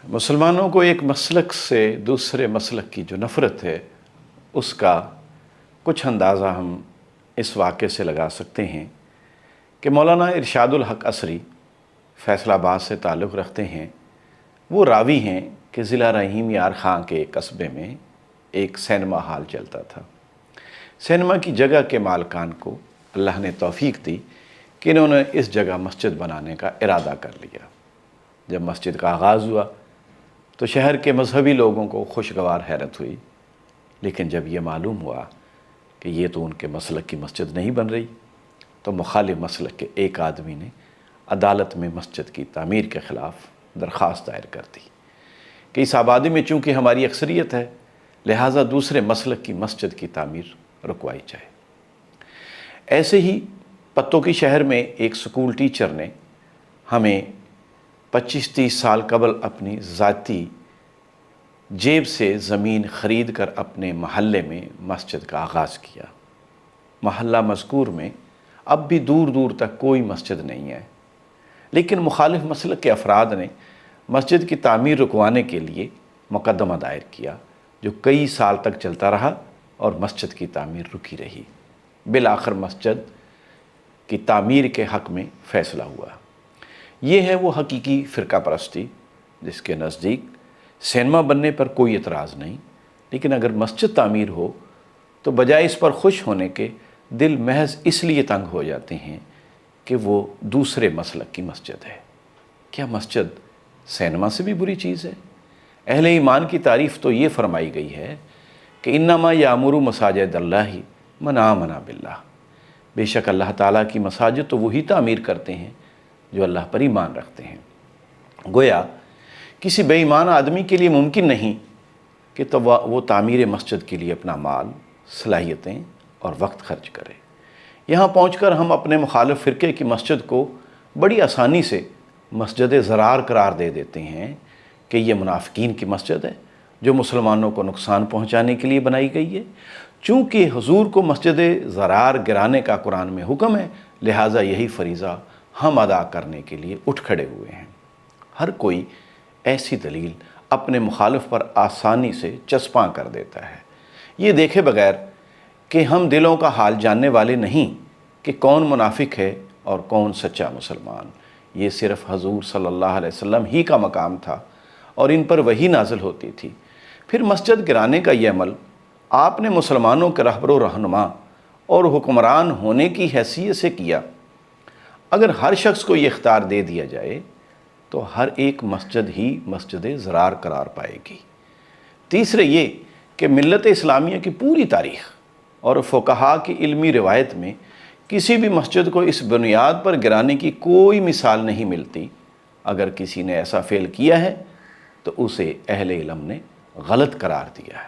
مسلمانوں کو ایک مسلک سے دوسرے مسلک کی جو نفرت ہے اس کا کچھ اندازہ ہم اس واقعے سے لگا سکتے ہیں کہ مولانا ارشاد الحق عصری فیصل آباد سے تعلق رکھتے ہیں۔ وہ راوی ہیں کہ ضلع رحیم یار خان کے قصبے میں ایک سینما ہال چلتا تھا۔ سینما کی جگہ کے مالکان کو اللہ نے توفیق دی کہ انہوں نے اس جگہ مسجد بنانے کا ارادہ کر لیا۔ جب مسجد کا آغاز ہوا تو شہر کے مذہبی لوگوں کو خوشگوار حیرت ہوئی، لیکن جب یہ معلوم ہوا کہ یہ تو ان کے مسلک کی مسجد نہیں بن رہی تو مخالف مسلک کے ایک آدمی نے عدالت میں مسجد کی تعمیر کے خلاف درخواست دائر کر دی کہ اس آبادی میں چونکہ ہماری اکثریت ہے لہٰذا دوسرے مسلک کی مسجد کی تعمیر رکوائی جائے۔ ایسے ہی پتوں کی شہر میں ایک سکول ٹیچر نے ہمیں 25-30 سال قبل اپنی ذاتی جیب سے زمین خرید کر اپنے محلے میں مسجد کا آغاز کیا۔ محلہ مذکور میں اب بھی دور دور تک کوئی مسجد نہیں ہے، لیکن مخالف مسلک کے افراد نے مسجد کی تعمیر رکوانے کے لیے مقدمہ دائر کیا جو کئی سال تک چلتا رہا اور مسجد کی تعمیر رکی رہی۔ بالآخر مسجد کی تعمیر کے حق میں فیصلہ ہوا۔ یہ ہے وہ حقیقی فرقہ پرستی جس کے نزدیک سینما بننے پر کوئی اعتراض نہیں، لیکن اگر مسجد تعمیر ہو تو بجائے اس پر خوش ہونے کے دل محض اس لیے تنگ ہو جاتے ہیں کہ وہ دوسرے مسلک کی مسجد ہے۔ کیا مسجد سینما سے بھی بری چیز ہے؟ اہل ایمان کی تعریف تو یہ فرمائی گئی ہے کہ انما یامر مساجد اللہ من آمن باللہ، بے شک اللہ تعالیٰ کی مساجد تو وہی تعمیر کرتے ہیں جو اللہ پر ایمان رکھتے ہیں۔ گویا کسی بے ایمان آدمی کے لیے ممکن نہیں کہ تو وہ تعمیر مسجد کے لیے اپنا مال، صلاحیتیں اور وقت خرچ کرے۔ یہاں پہنچ کر ہم اپنے مخالف فرقے کی مسجد کو بڑی آسانی سے مسجد ضرار قرار دے دیتے ہیں کہ یہ منافقین کی مسجد ہے جو مسلمانوں کو نقصان پہنچانے کے لیے بنائی گئی ہے۔ چونکہ حضور کو مسجد ضرار گرانے کا قرآن میں حکم ہے لہٰذا یہی فریضہ ہم ادا کرنے کے لیے اٹھ کھڑے ہوئے ہیں۔ ہر کوئی ایسی دلیل اپنے مخالف پر آسانی سے چسپاں کر دیتا ہے، یہ دیکھے بغیر کہ ہم دلوں کا حال جاننے والے نہیں کہ کون منافق ہے اور کون سچا مسلمان۔ یہ صرف حضور صلی اللہ علیہ وسلم ہی کا مقام تھا اور ان پر وحی نازل ہوتی تھی۔ پھر مسجد گرانے کا یہ عمل آپ نے مسلمانوں کے رہبر و رہنما اور حکمران ہونے کی حیثیت سے کیا۔ اگر ہر شخص کو یہ اختیار دے دیا جائے تو ہر ایک مسجد ہی مسجد ضرار قرار پائے گی۔ تیسرے یہ کہ ملت اسلامیہ کی پوری تاریخ اور فقہاء کی علمی روایت میں کسی بھی مسجد کو اس بنیاد پر گرانے کی کوئی مثال نہیں ملتی۔ اگر کسی نے ایسا فعل کیا ہے تو اسے اہل علم نے غلط قرار دیا ہے۔